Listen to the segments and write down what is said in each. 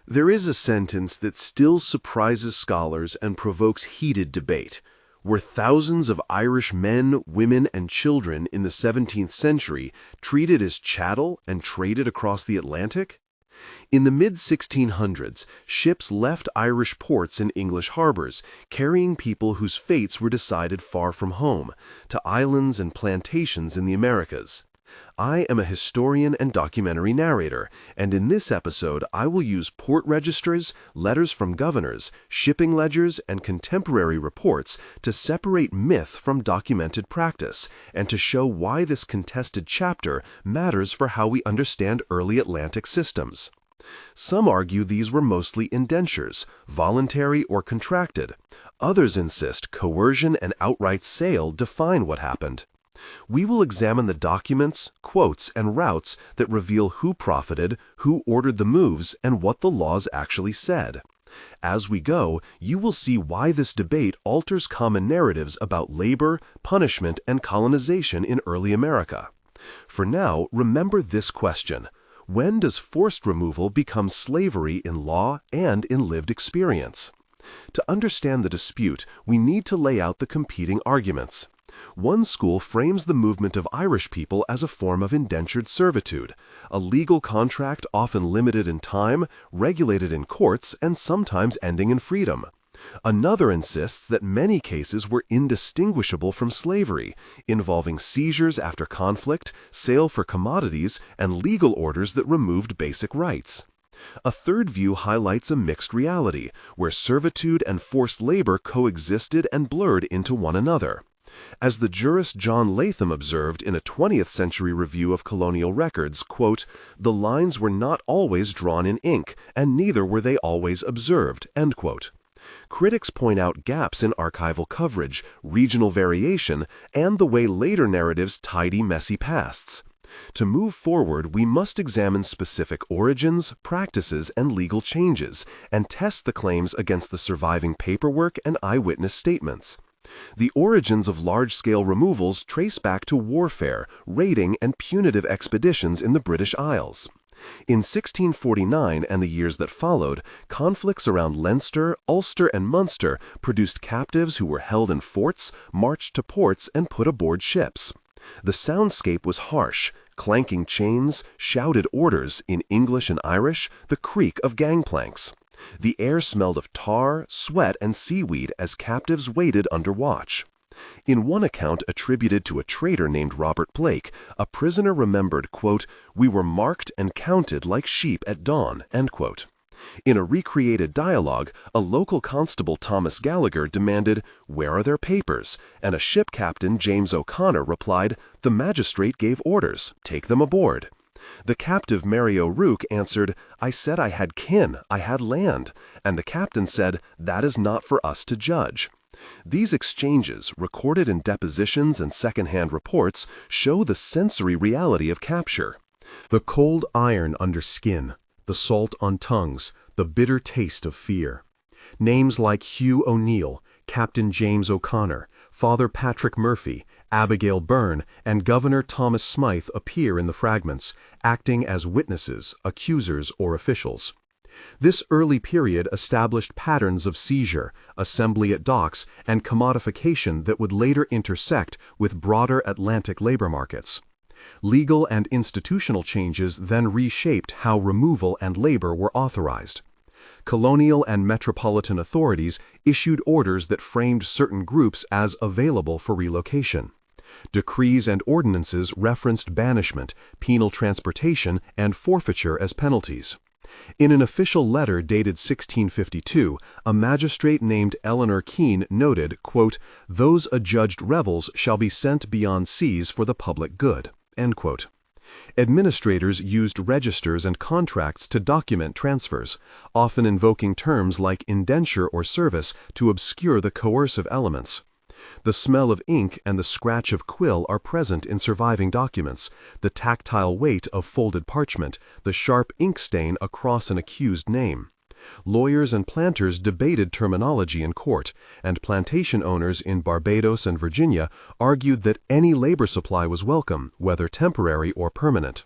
There is a sentence that still surprises scholars and provokes heated debate. Were thousands of Irish men, women, and children in the 17th century treated as chattel and traded across the Atlantic? In the mid-1600s, ships left Irish ports and English harbors, carrying people whose fates were decided far from home, to islands and plantations in the Americas. I am a historian and documentary narrator, and in this episode I will use port registers, letters from governors, shipping ledgers, and contemporary reports to separate myth from documented practice, and to show why this contested chapter matters for how we understand early Atlantic systems. Some argue these were mostly indentures, voluntary or contracted. Others insist coercion and outright sale define what happened. We will examine the documents, quotes, and routes that reveal who profited, who ordered the moves, and what the laws actually said. As we go, you will see why this debate alters common narratives about labor, punishment, and colonization in early America. For now, remember this question: when does forced removal become slavery in law and in lived experience? To understand the dispute, we need to lay out the competing arguments. One school frames the movement of Irish people as a form of indentured servitude, a legal contract often limited in time, regulated in courts, and sometimes ending in freedom. Another insists that many cases were indistinguishable from slavery, involving seizures after conflict, sale for commodities, and legal orders that removed basic rights. A third view highlights a mixed reality, where servitude and forced labor coexisted and blurred into one another. As the jurist John Latham observed in a 20th century review of colonial records, quote, "The lines were not always drawn in ink, and neither were they always observed," end quote. Critics point out gaps in archival coverage, regional variation, and the way later narratives tidy messy pasts. To move forward, we must examine specific origins, practices, and legal changes, and test the claims against the surviving paperwork and eyewitness statements. The origins of large-scale removals trace back to warfare, raiding, and punitive expeditions in the British Isles. In 1649 and the years that followed, conflicts around Leinster, Ulster, and Munster produced captives who were held in forts, marched to ports, and put aboard ships. The soundscape was harsh: clanking chains, shouted orders, in English and Irish, the creak of gangplanks. The air smelled of tar, sweat, and seaweed as captives waited under watch. In one account attributed to a trader named Robert Blake, a prisoner remembered, quote, "We were marked and counted like sheep at dawn," end quote. In a recreated dialogue, a local constable, Thomas Gallagher, demanded, "Where are their papers?" and a ship captain, James O'Connor, replied, "The magistrate gave orders. Take them aboard." The captive Mary O'Rourke answered, "I said I had kin, I had land," and the captain said, "That is not for us to judge." These exchanges, recorded in depositions and second-hand reports, show the sensory reality of capture. The cold iron under skin, the salt on tongues, the bitter taste of fear. Names like Hugh O'Neill, Captain James O'Connor, Father Patrick Murphy, Abigail Byrne, and Governor Thomas Smythe appear in the fragments, acting as witnesses, accusers, or officials. This early period established patterns of seizure, assembly at docks, and commodification that would later intersect with broader Atlantic labor markets. Legal and institutional changes then reshaped how removal and labor were authorized. Colonial and metropolitan authorities issued orders that framed certain groups as available for relocation. Decrees and ordinances referenced banishment, penal transportation, and forfeiture as penalties. In an official letter dated 1652, a magistrate named Eleanor Keene noted, quote, "Those adjudged rebels shall be sent beyond seas for the public good," end quote. Administrators used registers and contracts to document transfers, often invoking terms like indenture or service to obscure the coercive elements. The smell of ink and the scratch of quill are present in surviving documents, the tactile weight of folded parchment, the sharp ink stain across an accused name. Lawyers and planters debated terminology in court, and plantation owners in Barbados and Virginia argued that any labor supply was welcome, whether temporary or permanent.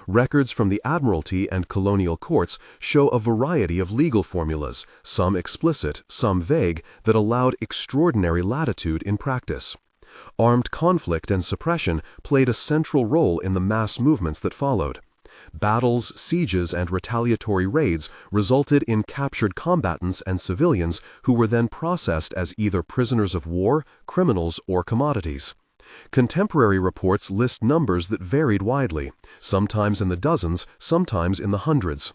Records from the Admiralty and colonial courts show a variety of legal formulas, some explicit, some vague, that allowed extraordinary latitude in practice. Armed conflict and suppression played a central role in the mass movements that followed. Battles, sieges, and retaliatory raids resulted in captured combatants and civilians who were then processed as either prisoners of war, criminals, or commodities. Contemporary reports list numbers that varied widely, sometimes in the dozens, sometimes in the hundreds.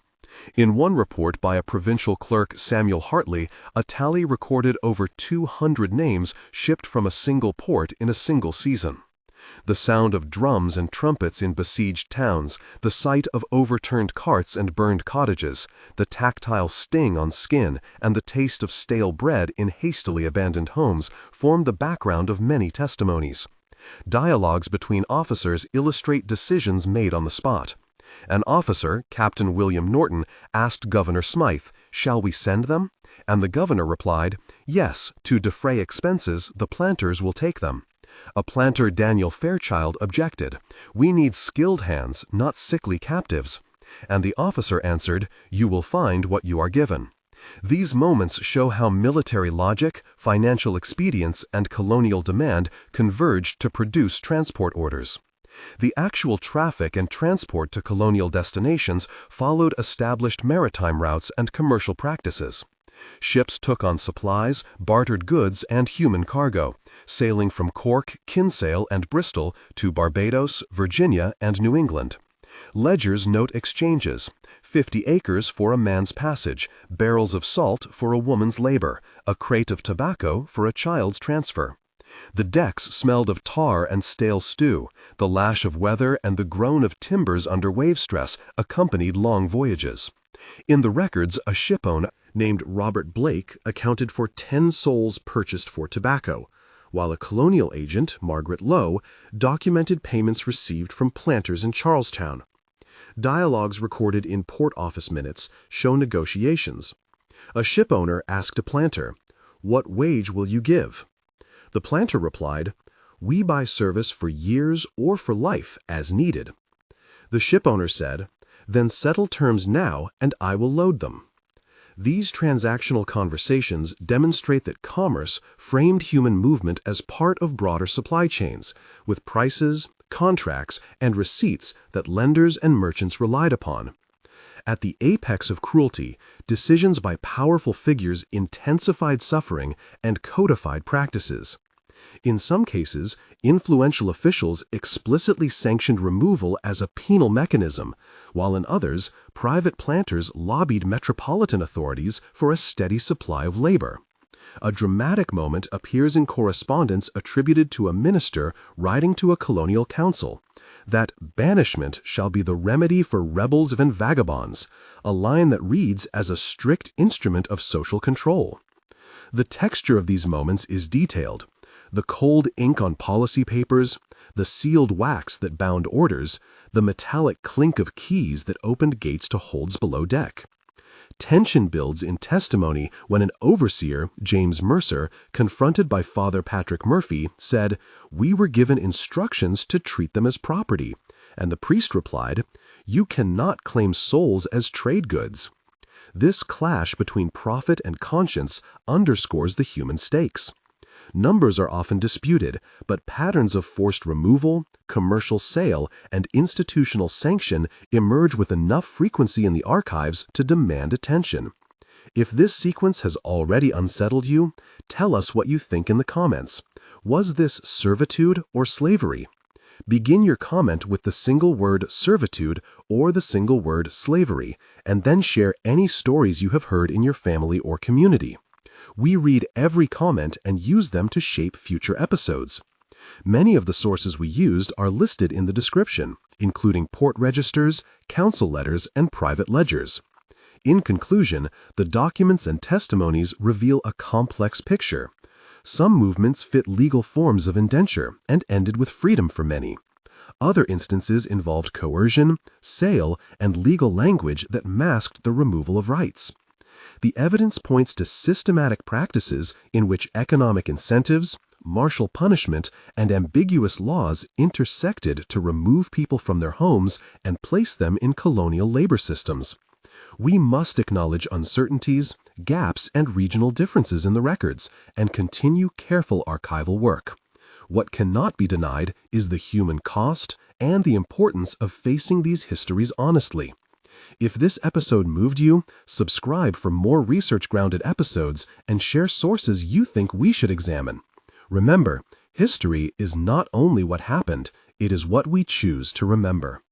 In one report by a provincial clerk, Samuel Hartley, a tally recorded over 200 names shipped from a single port in a single season. The sound of drums and trumpets in besieged towns, the sight of overturned carts and burned cottages, the tactile sting on skin, and the taste of stale bread in hastily abandoned homes formed the background of many testimonies. Dialogues between officers illustrate decisions made on the spot. An officer, Captain William Norton, asked Governor Smythe, "Shall we send them?" And the governor replied, "Yes, to defray expenses, the planters will take them." A planter, Daniel Fairchild, objected, "We need skilled hands, not sickly captives." And the officer answered, "You will find what you are given." These moments show how military logic, financial expedience, and colonial demand converged to produce transport orders. The actual traffic and transport to colonial destinations followed established maritime routes and commercial practices. Ships took on supplies, bartered goods, and human cargo, sailing from Cork, Kinsale, and Bristol to Barbados, Virginia, and New England. Ledgers note exchanges: 50 acres for a man's passage, barrels of salt for a woman's labor, a crate of tobacco for a child's transfer. The decks smelled of tar and stale stew, the lash of weather and the groan of timbers under wave stress accompanied long voyages. In the records, a shipowner named Robert Blake accounted for 10 souls purchased for tobacco, while a colonial agent, Margaret Lowe, documented payments received from planters in Charlestown. Dialogues recorded in port office minutes show negotiations. A shipowner asked a planter, "What wage will you give?" The planter replied, "We buy service for years or for life as needed." The shipowner said, "Then settle terms now and I will load them." These transactional conversations demonstrate that commerce framed human movement as part of broader supply chains, with prices, contracts, and receipts that lenders and merchants relied upon. At the apex of cruelty, decisions by powerful figures intensified suffering and codified practices. In some cases, influential officials explicitly sanctioned removal as a penal mechanism, while in others, private planters lobbied metropolitan authorities for a steady supply of labor. A dramatic moment appears in correspondence attributed to a minister writing to a colonial council, that "banishment shall be the remedy for rebels and vagabonds," a line that reads as a strict instrument of social control. The texture of these moments is detailed. The cold ink on policy papers, the sealed wax that bound orders, the metallic clink of keys that opened gates to holds below deck. Tension builds in testimony when an overseer, James Mercer, confronted by Father Patrick Murphy, said, "We were given instructions to treat them as property," and the priest replied, "You cannot claim souls as trade goods." This clash between profit and conscience underscores the human stakes. Numbers are often disputed, but patterns of forced removal, commercial sale, and institutional sanction emerge with enough frequency in the archives to demand attention. If this sequence has already unsettled you, tell us what you think in the comments. Was this servitude or slavery? Begin your comment with the single word servitude or the single word slavery, and then share any stories you have heard in your family or community. We read every comment and use them to shape future episodes. Many of the sources we used are listed in the description, including port registers, council letters, and private ledgers. In conclusion, the documents and testimonies reveal a complex picture. Some movements fit legal forms of indenture and ended with freedom for many. Other instances involved coercion, sale, and legal language that masked the removal of rights. The evidence points to systematic practices in which economic incentives, martial punishment, and ambiguous laws intersected to remove people from their homes and place them in colonial labor systems. We must acknowledge uncertainties, gaps, and regional differences in the records, and continue careful archival work. What cannot be denied is the human cost and the importance of facing these histories honestly. If this episode moved you, subscribe for more research-grounded episodes and share sources you think we should examine. Remember, history is not only what happened, it is what we choose to remember.